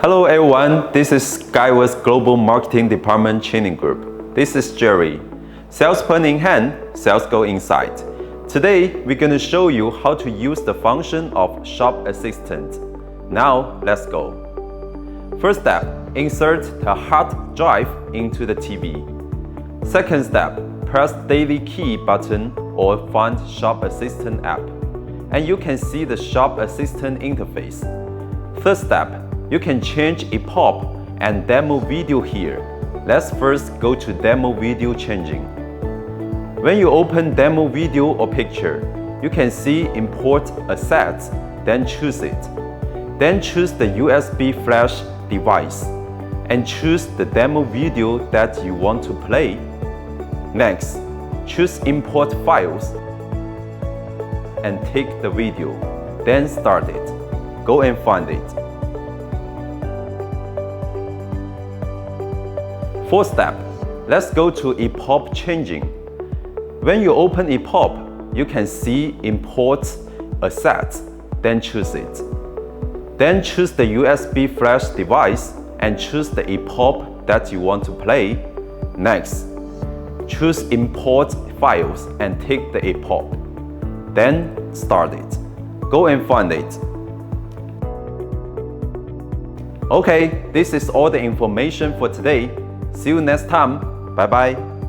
Hello everyone, this is SKYWORTH Global Marketing Department Training Group. This is Jerry. Sales plan in hand, sales goal in sight. Today, we're going to show you how to use the function of Shop Assistant. Now, let's go. First step, insert the hard drive into the TV. Second step, press DailyKey button or find Shop Assistant app, and you can see the Shop Assistant interface. Third step, you can change EPOP and demo video here. Let's first go to demo video changing. When you open demo video or picture, you can see import assets, then choose it. Then choose the USB flash device and choose the demo video that you want to play. Next, choose import files and take the video, then start it. Go and find it. Fourth step, let's go to EPOP changing. When you open EPOP, you can see import assets, then choose it. Then choose the USB flash device and choose the EPOP that you want to play. Next, choose import files and take the EPOP. Then start it. Go and find it. Okay, this is all the information for today. See you next time. Bye bye.